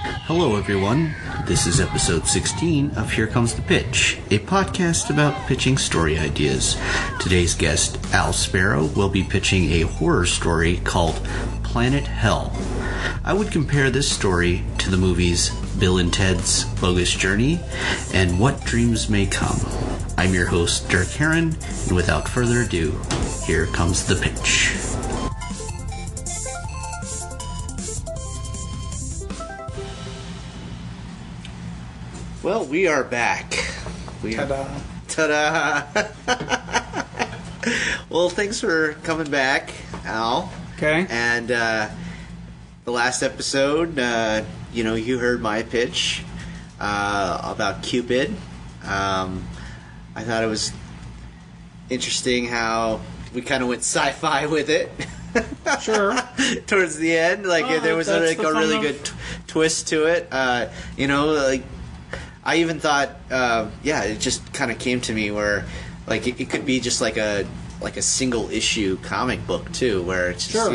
Hello everyone, this is episode 16 of Here Comes the Pitch, a podcast about pitching story ideas. Today's guest, Al Sparrow, will be pitching a horror story called Planet Hell. I would compare this story to the movies Bill and Ted's Bogus Journey and What Dreams May Come. I'm your host, Derk Harron, and without further ado, here comes the pitch. Well, we are back. Ta-da. Well, thanks for coming back, Al. Okay. And the last episode, you heard my pitch about Cupid. I thought it was interesting how we kind of went sci-fi with it. Sure. Towards the end, there was a really good twist to it. I even thought, it just kind of came to me where, it could be just like a single issue comic book too, where it's just, sure.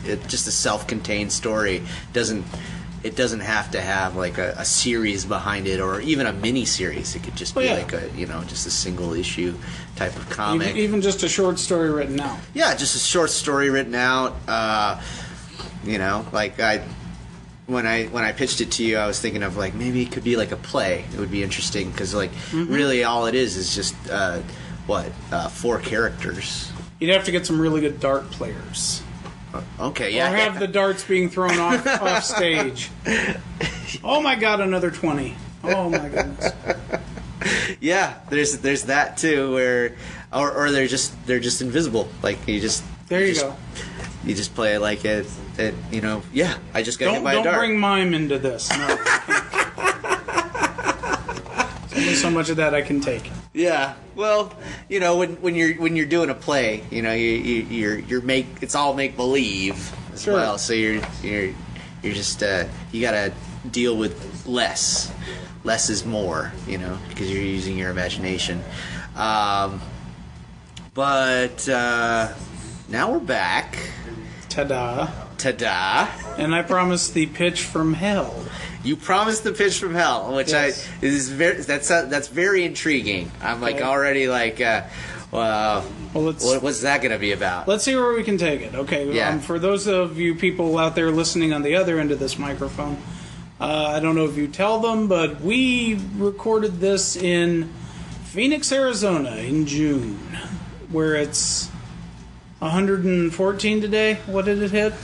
It's just a self-contained story. It doesn't have to have a series behind it or even a mini series. It could just be just a single issue type of comic. Even just a short story written out. Yeah, just a short story written out. When I pitched it to you, I was thinking of maybe it could be a play. It would be interesting because really all it is just 4 characters. You'd have to get some really good dart players. Okay, yeah. Or have the darts being thrown off stage. Oh my God, another 20. Oh my goodness. Yeah, there's that too, where or they're just invisible. You go. You just play it like it. I just got hit by a dart. Don't bring mime into this. No. There's only so much of that I can take. Yeah. Well, when you're doing a play, it's all make believe as sure. well. So you're just you gotta deal with less. Less is more, because you're using your imagination. But now we're back. Ta-da. And I promised the pitch from hell. You promised the pitch from hell, which yes. That's very intriguing. I'm already what's that going to be about? Let's see where we can take it. Okay. Yeah. For those of you people out there listening on the other end of this microphone, I don't know if you tell them, but we recorded this in Phoenix, Arizona in June, where it's 114 today. What did it hit?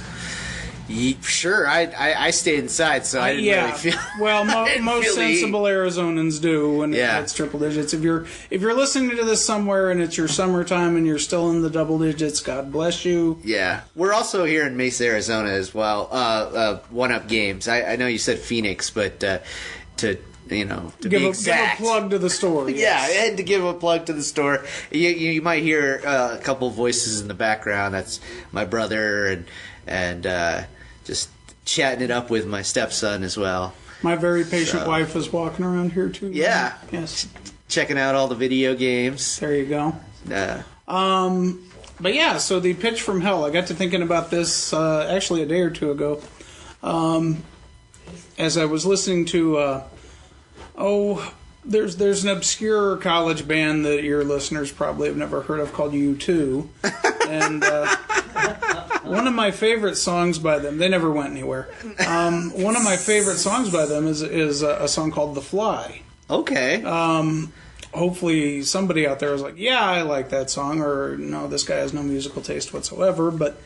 Sure, I stayed inside, so I didn't really feel. Well, most sensible Arizonans do when it hits triple digits. If you're listening to this somewhere and it's your summertime and you're still in the double digits, God bless you. Yeah, we're also here in Mesa, Arizona as well. One Up Games. I know you said Phoenix, but to be exact. Give a plug to the store. Yes. Yeah, I had to give a plug to the store. You might hear a couple voices in the background. That's my brother and just chatting it up with my stepson as well. My very patient wife is walking around here too. Yeah. Yes. Checking out all the video games. There you go. But yeah, so the pitch from hell. I got to thinking about this actually a day or two ago. As I was listening to there's an obscure college band that your listeners probably have never heard of called U2. And one of my favorite songs by them, they never went anywhere. One of my favorite songs by them is a song called The Fly. Okay. Hopefully somebody out there is like, yeah, I like that song, or no, this guy has no musical taste whatsoever. But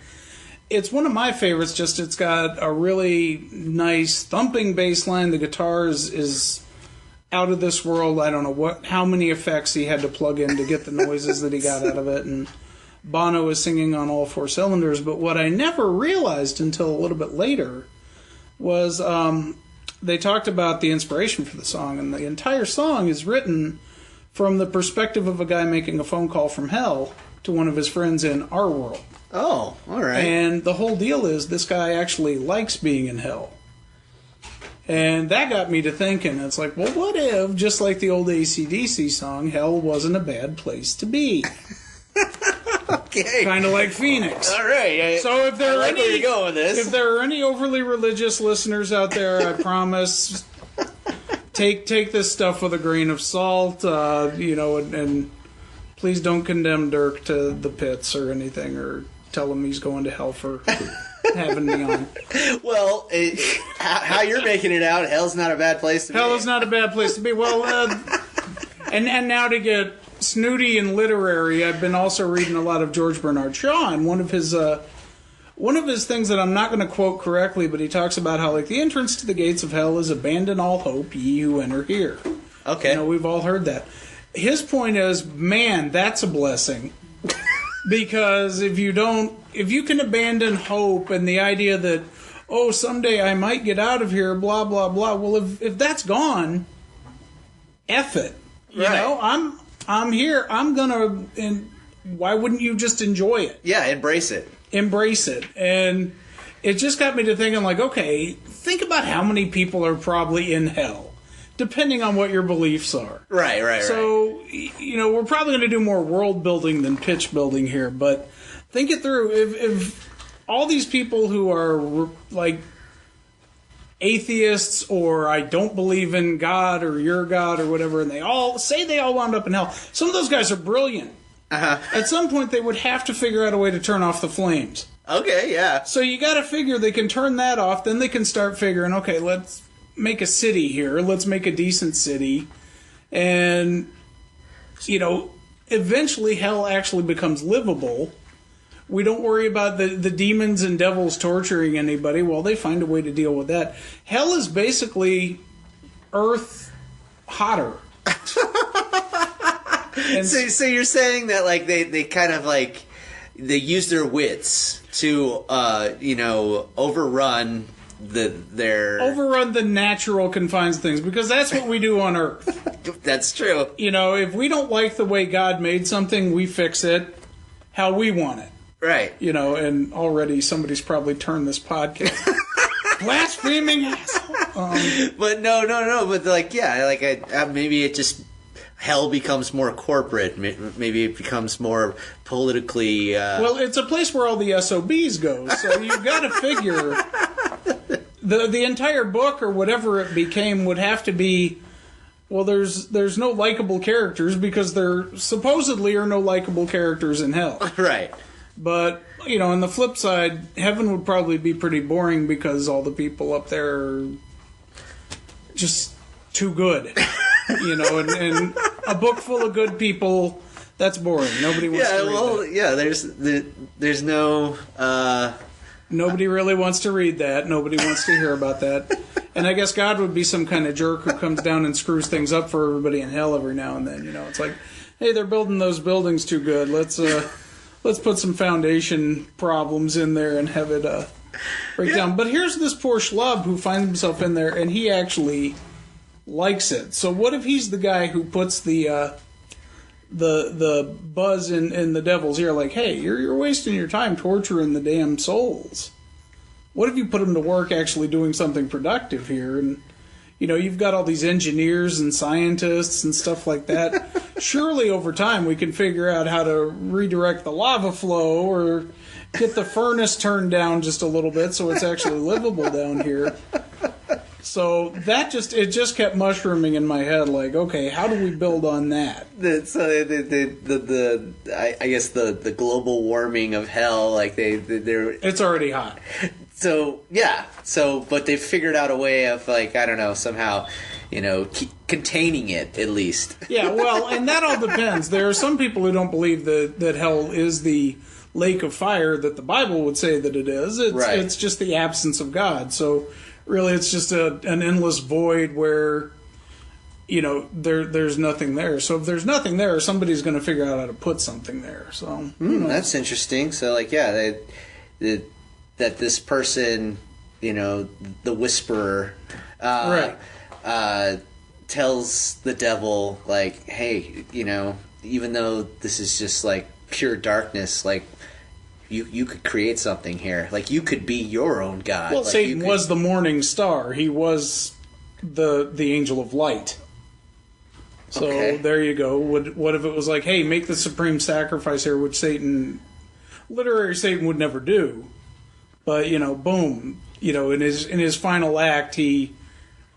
it's one of my favorites. Just it's got a really nice thumping bass line. The guitar is out of this world. I don't know how many effects he had to plug in to get the noises that he got out of it, and Bono is singing on all 4 cylinders. But what I never realized until a little bit later was they talked about the inspiration for the song, and the entire song is written from the perspective of a guy making a phone call from hell to one of his friends in our world. Oh, all right. And the whole deal is this guy actually likes being in hell. And that got me to thinking, it's like, well, what if, just like the old AC/DC song, hell wasn't a bad place to be? Okay. Kind of like Phoenix. All right. So if there are like where you're going with this. if there are any overly religious listeners out there, I promise, take this stuff with a grain of salt. And please don't condemn Derk to the pits or anything, or tell him he's going to hell for having me on. Well, how you're making it out, hell's not a bad place to be. Hell is not a bad place to be. Well, and now to get snooty and literary, I've been also reading a lot of George Bernard Shaw, and one of his things that I'm not going to quote correctly, but he talks about how, like, the entrance to the gates of hell is abandon all hope, ye who enter here. Okay. We've all heard that. His point is, man, that's a blessing. Because if you can abandon hope and the idea that, oh, someday I might get out of here, blah, blah, blah. Well, if that's gone, F it. You know, I'm here. I'm gonna, and why wouldn't you just enjoy it? Yeah, embrace it. Embrace it. And it just got me to thinking, like, okay, think about how many people are probably in hell, depending on what your beliefs are. Right. So, we're probably going to do more world building than pitch building here, but think it through. If all these people who are, like, atheists, or I don't believe in God or your God or whatever, and they all wound up in hell, some of those guys are brilliant. Uh-huh. At some point, they would have to figure out a way to turn off the flames. Okay, yeah. So you got to figure they can turn that off, then they can start figuring, okay, let's make a city here. Let's make a decent city. And, eventually hell actually becomes livable. We don't worry about the demons and devils torturing anybody. Well, they find a way to deal with that. Hell is basically Earth hotter. So you're saying that, like, they kind of, like, they use their wits to, overrun the natural confines of things, because that's what we do on Earth. That's true. If we don't like the way God made something, we fix it how we want it. Right. And already somebody's probably turned this podcast. Blaspheming asshole. But no. But, like, yeah, like, maybe it just, hell becomes more corporate. Maybe it becomes more politically... Well, it's a place where all the SOBs go, so you've got to figure... The entire book, or whatever it became, would have to be... Well, there's no likable characters, because there supposedly are no likable characters in hell. Right. But, on the flip side, heaven would probably be pretty boring, because all the people up there are just too good. And a book full of good people, that's boring. Nobody wants to read that. There's no... Nobody really wants to read that. Nobody wants to hear about that. And I guess God would be some kind of jerk who comes down and screws things up for everybody in hell every now and then. It's like, hey, they're building those buildings too good. Let's put some foundation problems in there and have it break down. But here's this poor schlub who finds himself in there, and he actually likes it. So what if he's the guy who puts the buzz in the devil's ear, like, hey, you're wasting your time torturing the damn souls. What if you put them to work actually doing something productive here? And, you've got all these engineers and scientists and stuff like that. Surely over time we can figure out how to redirect the lava flow, or get the furnace turned down just a little bit so it's actually livable down here. So it just kept mushrooming in my head, like, okay, how do we build on that? I guess the global warming of hell, like they're it's already hot. So yeah, but they've figured out a way of, like, I don't know, somehow, containing it at least. Yeah, well, and that all depends. There are some people who don't believe that hell is the lake of fire that the Bible would say that it is. It's just the absence of God. So really, it's just an endless void where, there's nothing there. So if there's nothing there, somebody's going to figure out how to put something there. So that's interesting. So, like, yeah, that this person, the whisperer, tells the devil, like, hey, even though this is just, like, pure darkness, like, you could create something here. Like, you could be your own God. Well, like, Satan was the morning star. He was the angel of light. So there you go. What if it was like, hey, make the supreme sacrifice here, which Satan literary Satan would never do. But, boom, in his final act, he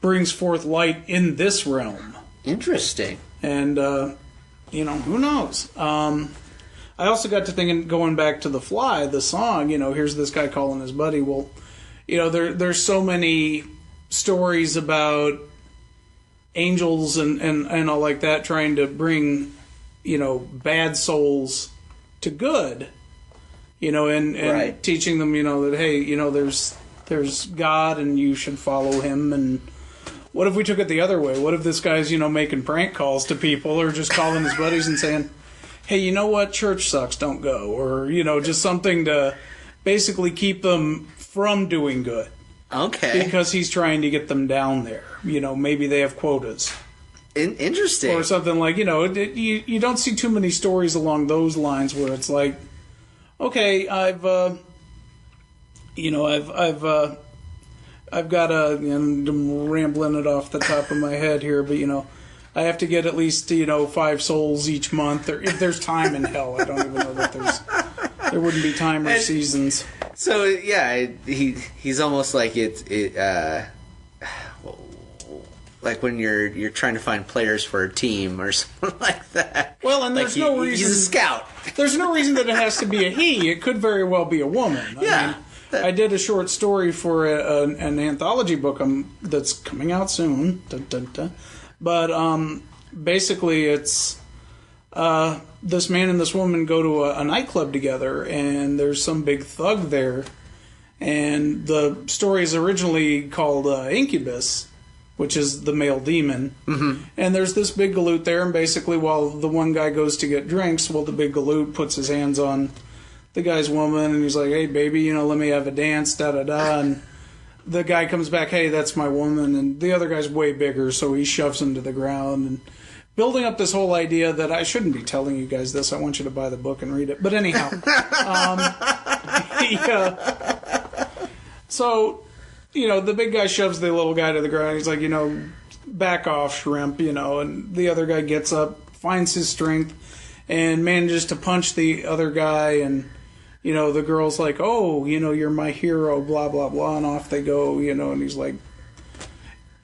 brings forth light in this realm. Interesting. And, who knows? I also got to thinking, going back to The Fly, the song, here's this guy calling his buddy. Well, there's so many stories about angels and all like that trying to bring, bad souls to good, and right. teaching them, that, hey, there's God and you should follow him. And what if we took it the other way? What if this guy's, making prank calls to people or just calling his buddies and saying, hey, you know what? Church sucks, don't go. Or, just something to basically keep them from doing good. Okay. Because he's trying to get them down there. Maybe they have quotas. Interesting. Or something like, you don't see too many stories along those lines where it's like, okay, I've got I'm rambling it off the top of my head here, but, I have to get at least, 5 souls each month, or if there's time in hell. I don't even know that there wouldn't be time or seasons. So yeah, he's almost like like when you're trying to find players for a team or something like that. Well, and there's no reason he's a scout. There's no reason that it has to be a he. It could very well be a woman. Yeah. I did a short story for an anthology book that's coming out soon. Dun, dun, dun. But basically, it's this man and this woman go to a nightclub together, and there's some big thug there. And the story is originally called Incubus, which is the male demon. Mm-hmm. And there's this big galoot there, and basically while the one guy goes to get drinks, the big galoot puts his hands on the guy's woman, and he's like, hey, baby, let me have a dance, da-da-da, and the guy comes back, hey, that's my woman, and the other guy's way bigger, so he shoves him to the ground, and building up this whole idea that I shouldn't be telling you guys this. I want you to buy the book and read it. But anyhow, so, the big guy shoves the little guy to the ground. He's like, back off, shrimp, and the other guy gets up, finds his strength, and manages to punch the other guy, and the girl's like, oh, you're my hero, blah, blah, blah, and off they go, and he's like,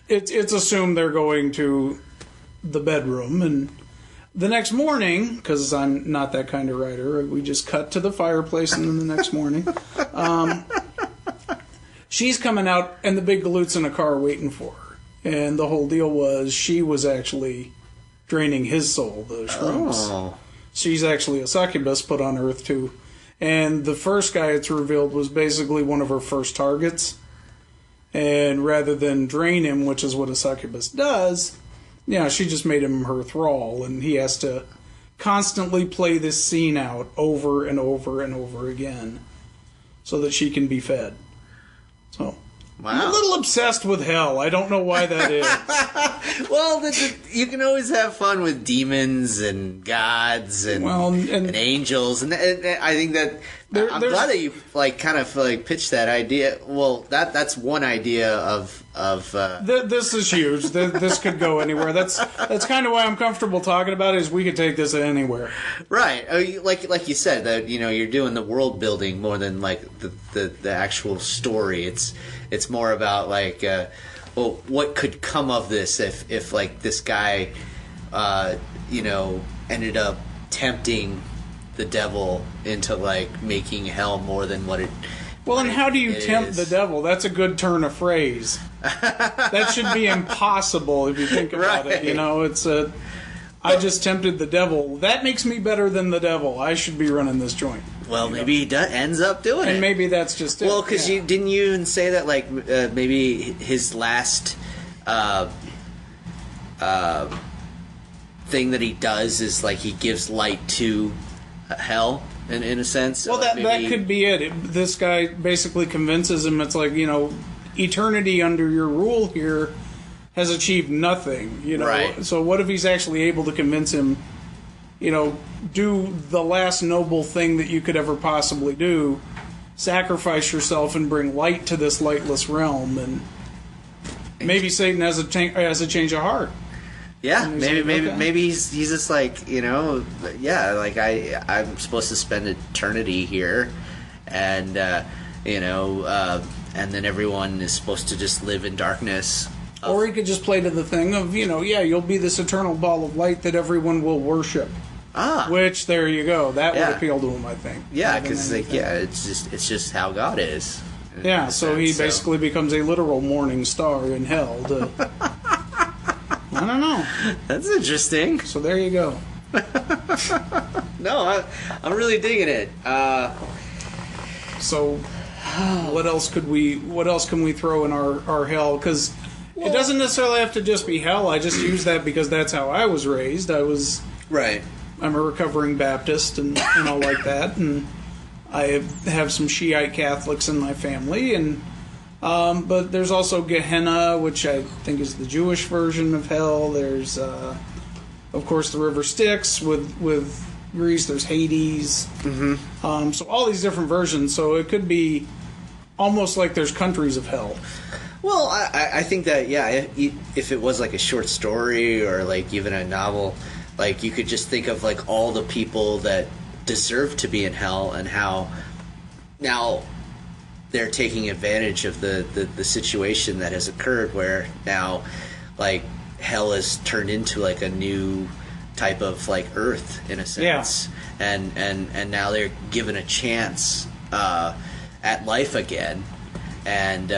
it's assumed they're going to the bedroom, and the next morning, because I'm not that kind of writer, we just cut to the fireplace, and then the next morning, she's coming out, and the big galoot's in a car waiting for her, and the whole deal was she was actually draining his soul, the shrooms. Oh. She's actually a succubus put on Earth, too. And the first guy, it's revealed, was basically one of her first targets. And rather than drain him, which is what a succubus does, she just made him her thrall. And he has to constantly play this scene out over and over and over again so that she can be fed. So, wow. I'm a little obsessed with hell. I don't know why that is. Well, you can always have fun with demons and gods and angels, and I think that I'm glad that you kind of pitched that idea. Well, that's one idea of. This is huge. This could go anywhere. That's kind of why I'm comfortable talking about it. Is we could take this anywhere. Right. Like you said, that you're doing the world building more than the actual story. It's more about what could come of this if this guy ended up tempting the devil into making hell more than what it. Well, and how do you tempt the devil? That's a good turn of phrase. That should be impossible if you think about it. It's I just tempted the devil. That makes me better than the devil. I should be running this joint. Well, maybe he ends up doing it. And maybe that's just it. Well, because didn't you even say that maybe his last thing that he does is he gives light to hell in a sense. Well, that could be it. This guy basically convinces him it's eternity under your rule here has achieved nothing. Right. So what if he's actually able to convince him? Do the last noble thing that you could ever possibly do, sacrifice yourself and bring light to this lightless realm, and maybe Satan has a change of heart. Yeah, maybe okay. maybe he's just like, yeah, like I'm supposed to spend eternity here, and and then everyone is supposed to just live in darkness. Or he could just play to the thing of, you'll be this eternal ball of light that everyone will worship. Which, there you go. That would appeal to him, I think. Yeah, because it's just how God is. Yeah, so he basically becomes a literal morning star in hell. I don't know. That's interesting. So there you go. No, I'm really digging it. So what else can we throw in our hell? Because it doesn't necessarily have to just be hell. I just use that because that's how I was raised. Right. I'm a recovering Baptist and all like that, and I have some Shiite Catholics in my family, and but there's also Gehenna, which I think is the Jewish version of hell. There's, of course, the river Styx with Greece. There's Hades. Mm-hmm. So all these different versions. So it could be almost like there's countries of hell. Well, I think that, if it was like a short story or like even a novel, like you could just think of like all the people that deserve to be in hell and how now they're taking advantage of the situation that has occurred, where now like hell has turned into like a new type of like earth in a sense. Yeah. And now they're given a chance at life again, and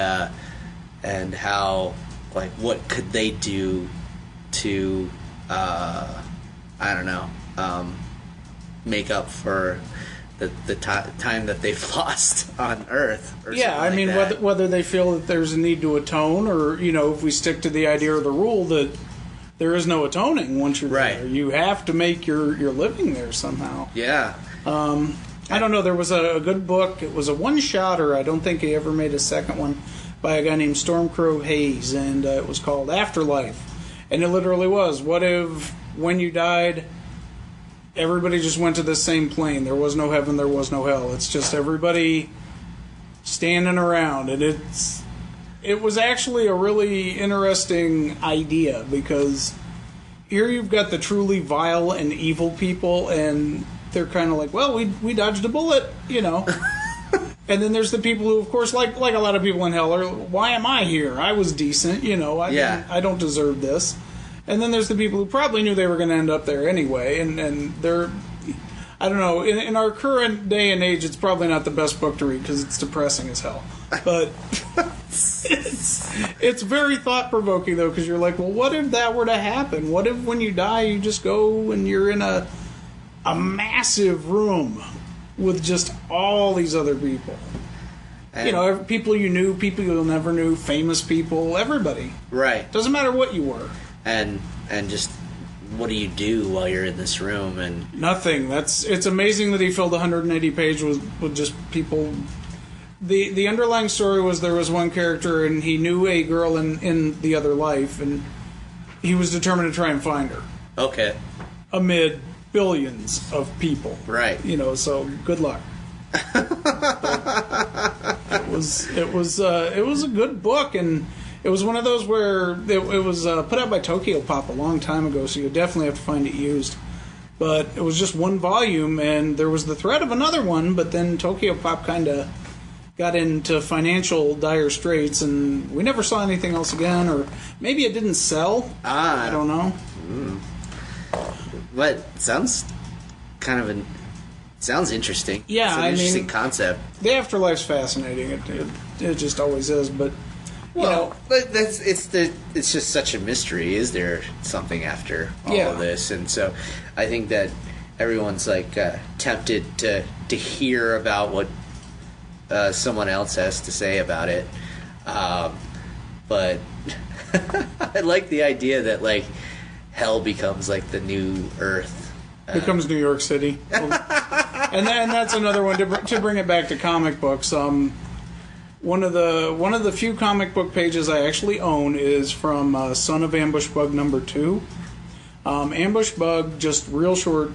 how, like, what could they do to I don't know, make up for the time that they've lost on Earth. Or I mean, that. whether they feel that there's a need to atone, or if we stick to the idea or the rule that there is no atoning once you're there, you have to make your living there somehow. Yeah. I don't know. There was a good book. It was a one-shotter. I don't think he ever made a second one, by a guy named Stormcrow Hayes, and it was called Afterlife. And it literally was, what if when you died, everybody just went to the same plane? There was no heaven, there was no hell. It's just everybody standing around. And it was actually a really interesting idea, because here you've got the truly vile and evil people, and they're kind of like, well, we dodged a bullet, And then there's the people who, of course, like a lot of people in hell, are, why am I here? I was decent, I don't deserve this. And then there's the people who probably knew they were going to end up there anyway, and they're, I don't know, in our current day and age, it's probably not the best book to read because it's depressing as hell. But it's very thought-provoking, though, because you're like, well, what if that were to happen? What if when you die, you just go and you're in a massive room with just all these other people? And, people you knew, people you never knew, famous people, everybody. Right. Doesn't matter what you were. And just, what do you do while you're in this room? And nothing. It's amazing that he filled 180 pages with just people. The underlying story was there was one character, and he knew a girl in the other life, and he was determined to try and find her. Okay. Amid billions of people. Right. So good luck. It was a good book, and it was one of those where it was put out by Tokyo Pop a long time ago, so you definitely have to find it used. But it was just one volume, and there was the threat of another one, but then Tokyo Pop kind of got into financial dire straits, and we never saw anything else again, or maybe it didn't sell. I don't know. But sounds sounds interesting. Yeah, it's an interesting concept. The afterlife's fascinating. It just always is, but. But it's just such a mystery. Is there something after all of this? And so I think that everyone's like tempted to hear about what someone else has to say about it. But I like the idea that like hell becomes like the new Earth. Becomes New York City. And that's another one to bring it back to comic books. One of the few comic book pages I actually own is from Son of Ambush Bug #2. Ambush Bug, just real short,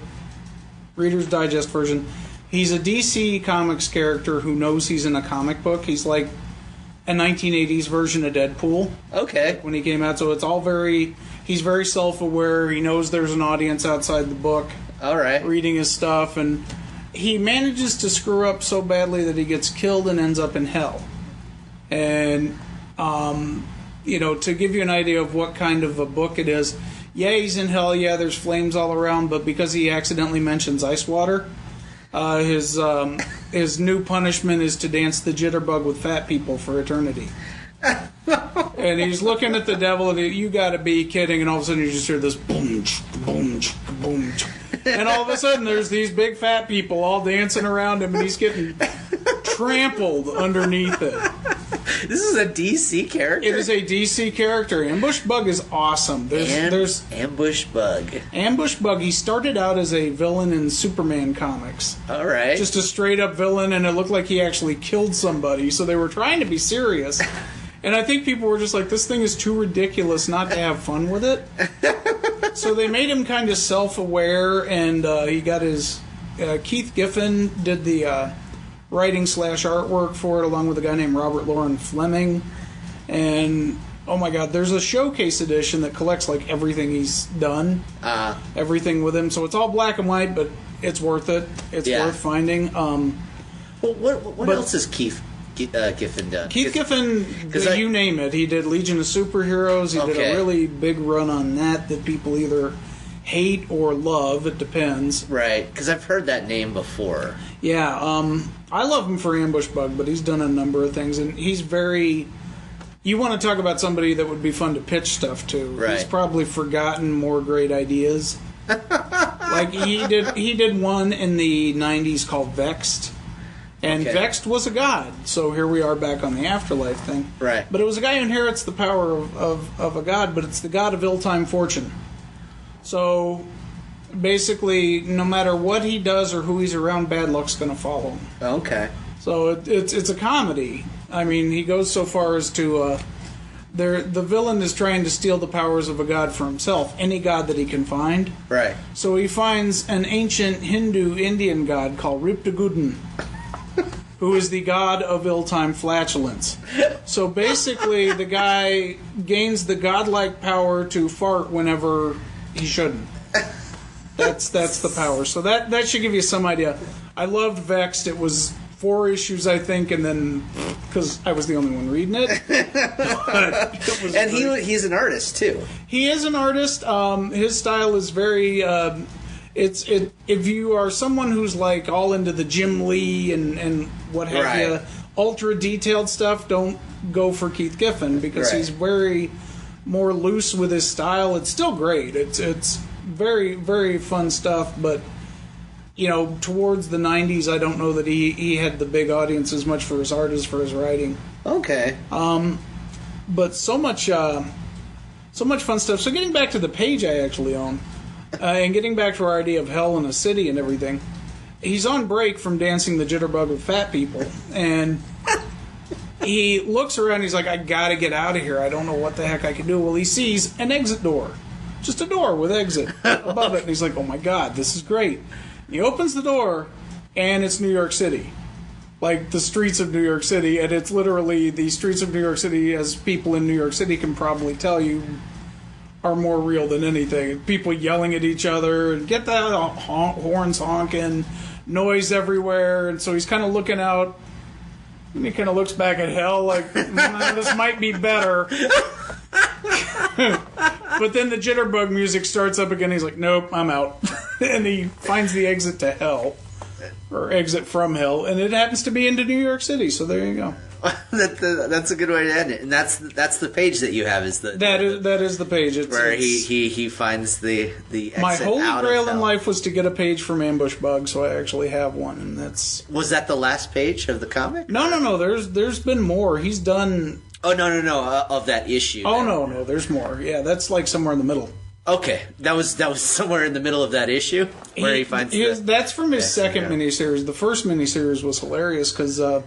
Reader's Digest version. He's a DC Comics character who knows he's in a comic book. He's like a 1980s version of Deadpool. Okay. When he came out, so it's all he's very self-aware. He knows there's an audience outside the book. All right. Reading his stuff, and he manages to screw up so badly that he gets killed and ends up in hell. And, to give you an idea of what kind of a book it is, yeah, he's in hell, yeah, there's flames all around, but because he accidentally mentions ice water, his new punishment is to dance the jitterbug with fat people for eternity. And he's looking at the devil, and you gotta be kidding, and all of a sudden you just hear this boom, boom, boom. And all of a sudden there's these big fat people all dancing around him, and he's getting trampled underneath it. This is a DC character? It is a DC character. Ambush Bug is awesome. There's Ambush Bug. Ambush Bug, he started out as a villain in Superman comics. All right. Just a straight-up villain, and it looked like he actually killed somebody, so they were trying to be serious. And I think people were just like, this thing is too ridiculous not to have fun with it. So they made him kind of self-aware, and he got his... Keith Giffen did the writing/artwork for it, along with a guy named Robert Loren Fleming. And, oh my god, there's a showcase edition that collects, like, everything he's done. Everything with him. So it's all black and white, but it's worth it. It's worth finding. Well, what else has Keith Giffen done? Keith Giffen, you name it. He did Legion of Superheroes. He did a really big run on that people either hate or love. It depends. Right, because I've heard that name before. Yeah, I love him for Ambush Bug, but he's done a number of things, and he's very... You want to talk about somebody that would be fun to pitch stuff to. Right. He's probably forgotten more great ideas. Like, he did one in the 90s called Vexed. And Vexed was a god, so here we are back on the afterlife thing. Right. But it was a guy who inherits the power of a god, but it's the god of ill-timed fortune. So, basically, no matter what he does or who he's around, bad luck's going to follow him. Okay. So it's a comedy. I mean, he goes so far as to... the villain is trying to steal the powers of a god for himself, any god that he can find. Right. So he finds an ancient Hindu-Indian god called Riptagudin, who is the god of ill-timed flatulence. So basically, the guy gains the godlike power to fart whenever he shouldn't. That's the power. So that should give you some idea. I loved Vexed. It was 4 issues, I think, and then because I was the only one reading it. And he's an artist too. He is an artist. His style is very. If you are someone who's like all into the Jim Lee and what have you, ultra detailed stuff, don't go for Keith Giffen because he's very more loose with his style. It's still great. It's very, very fun stuff, but towards the 90s, I don't know that he had the big audience as much for his art as for his writing. Okay. But so much fun stuff. So getting back to the page I actually own, and getting back to our idea of hell in a city and everything, he's on break from dancing the jitterbug with fat people, and he looks around, he's like, I gotta get out of here, I don't know what the heck I can do. Well, he sees an exit door. Just a door with exit above it, and he's like, oh my god, this is great. He opens the door, and it's New York City. Like, the streets of New York City, and it's literally the streets of New York City, as people in New York City can probably tell you, are more real than anything. People yelling at each other, and get that horns honking, noise everywhere, and so he's kind of looking out, and he kind of looks back at hell like, this might be better. But then the jitterbug music starts up again, he's like, nope, I'm out. And he finds the exit to hell, or exit from hell, and it happens to be into New York City, so there you go. That's a good way to end it, and that's the page that you have is that is the page. Where he finds the exit my holy out grail of hell. in life was to get a page from Ambush Bug, so I actually have one, and that's... Was that the last page of the comic? No. There's been more. He's done... Oh no! Of that issue. Oh no! There's more. Yeah, that's like somewhere in the middle. Okay, that was somewhere in the middle of that issue where he finds. That's from his second miniseries. The first miniseries was hilarious because to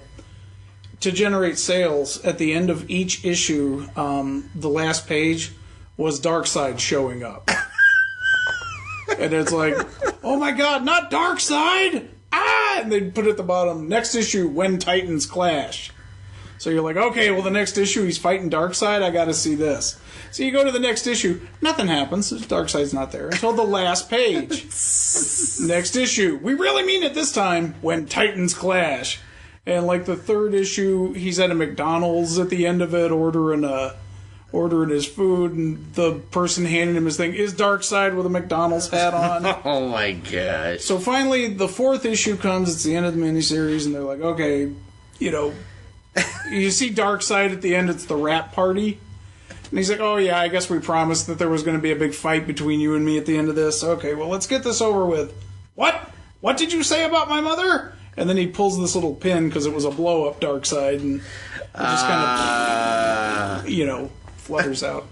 generate sales at the end of each issue, the last page was Darkseid showing up, and it's like, oh my god, not Darkseid! Ah! And they put at the bottom next issue when Titans clash. So you're like, okay, well, the next issue he's fighting Darkseid. I got to see this. So you go to the next issue. Nothing happens. Darkseid's not there until the last page. Next issue. We really mean it this time. When Titans clash. And like the third issue, he's at a McDonald's at the end of it, ordering his food, and the person handing him his thing is Darkseid with a McDonald's hat on. Oh my gosh. So finally, the fourth issue comes. It's the end of the miniseries, and they're like, okay, you see Darkseid at the end. It's the rap party. And he's like, oh yeah, I guess we promised that there was going to be a big fight between you and me at the end of this. Okay, well, let's get this over with. What? What did you say about my mother? And then he pulls this little pin because it was a blow-up Darkseid, and it just kind of, flutters out.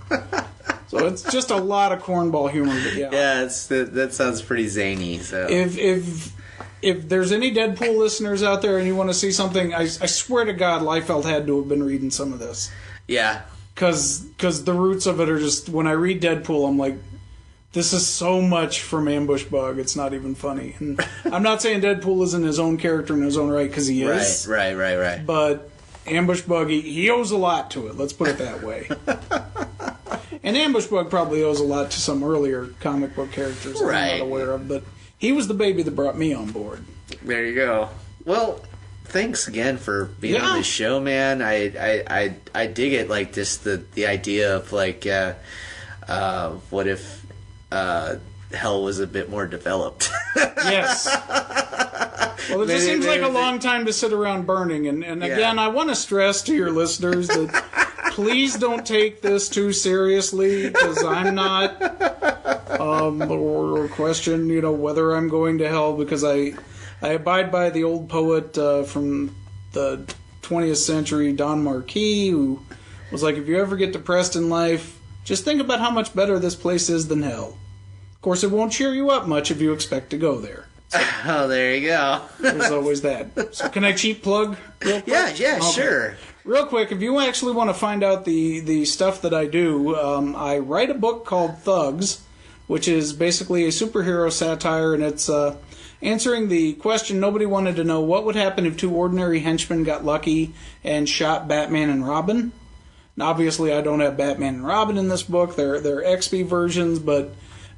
So it's just a lot of cornball humor. But yeah, that sounds pretty zany. So if there's any Deadpool listeners out there and you want to see something, I swear to God, Liefeld had to have been reading some of this. Yeah. Because the roots of it are just, when I read Deadpool, I'm like, this is so much from Ambush Bug, it's not even funny. And I'm not saying Deadpool isn't his own character in his own right, because he is. Right. But Ambush Bug, he owes a lot to it, let's put it that way. And Ambush Bug probably owes a lot to some earlier comic book characters that I'm not aware of, but he was the baby that brought me on board. There you go. Well, thanks again for being on the show, man. I dig it, like, just the idea of, like, what if hell was a bit more developed. Yes. Well, it just seems like a long time to sit around burning. And again, I want to stress to your listeners that please don't take this too seriously, because I'm not, or question, whether I'm going to hell, because I abide by the old poet from the 20th century, Don Marquis, who was like, if you ever get depressed in life, just think about how much better this place is than hell. Of course, it won't cheer you up much if you expect to go there. So, oh, there you go. There's always that. So can I cheap plug real quick? Yeah, okay. Sure. Real quick, if you actually want to find out the stuff that I do, I write a book called Thugs, which is basically a superhero satire, and it's answering the question nobody wanted to know: what would happen if two ordinary henchmen got lucky and shot Batman and Robin? Now, obviously, I don't have Batman and Robin in this book. They're XP versions, but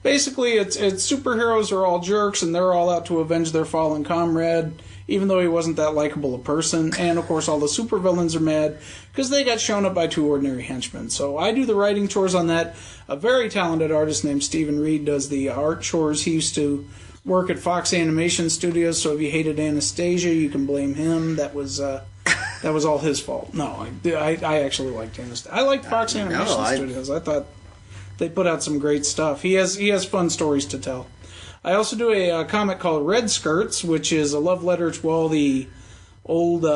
basically, it's superheroes are all jerks, and they're all out to avenge their fallen comrade, even though he wasn't that likable a person. And, of course, all the supervillains are mad because they got shown up by two ordinary henchmen. So I do the writing chores on that. A very talented artist named Stephen Reed does the art chores. He used to work at Fox Animation Studios, so if you hated Anastasia, you can blame him. That was all his fault. No, I actually liked Anastasia. I liked Fox Animation Studios. I thought they put out some great stuff. He has fun stories to tell. I also do a comic called Red Skirts, which is a love letter to all the old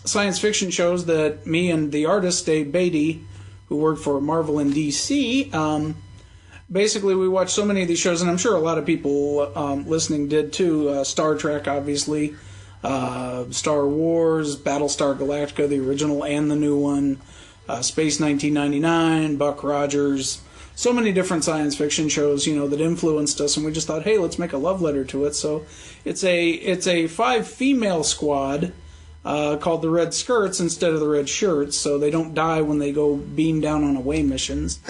science fiction shows that me and the artist, Dave Beatty, who worked for Marvel and DC, basically we watched so many of these shows, and I'm sure a lot of people listening did too. Star Trek, obviously, Star Wars, Battlestar Galactica, the original and the new one, Space 1999, Buck Rogers. So many different science fiction shows, that influenced us, and we just thought, hey, let's make a love letter to it. So it's a 5-female squad called the Red Skirts instead of the Red Shirts, so they don't die when they go beam down on away missions.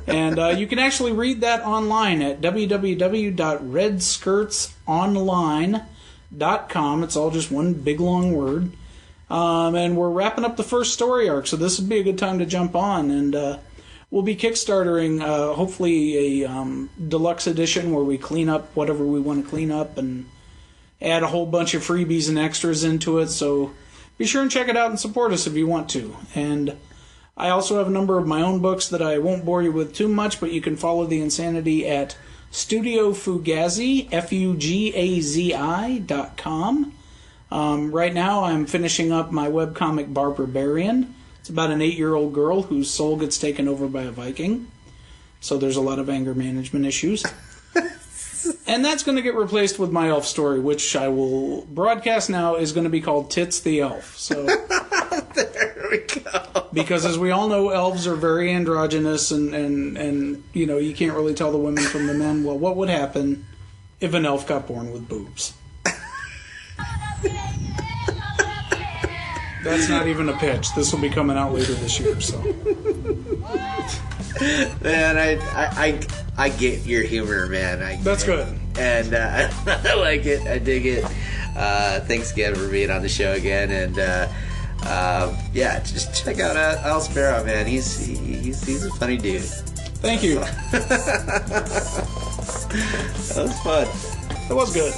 And you can actually read that online at www.redskirtsonline.com. It's all just one big long word. And we're wrapping up the first story arc, so this would be a good time to jump on. And we'll be Kickstartering, hopefully, a deluxe edition where we clean up whatever we want to clean up and add a whole bunch of freebies and extras into it. So be sure and check it out and support us if you want to. And I also have a number of my own books that I won't bore you with too much, but you can follow the insanity at Studio Fugazi, Fugazi.com. Right now I'm finishing up my webcomic Barbarian. It's about an 8-year-old girl whose soul gets taken over by a Viking. So there's a lot of anger management issues. And that's going to get replaced with my elf story, which I will broadcast now is going to be called Tits the Elf. So there we go. Because as we all know, elves are very androgynous and you can't really tell the women from the men. Well, what would happen if an elf got born with boobs? That's not even a pitch. This will be coming out later this year. So, man, I get your humor, man. That's good. And I like it. I dig it. Thanks again for being on the show again. And yeah, just check out Al Sparrow, man. He's a funny dude. Thank you. That was fun. That was good.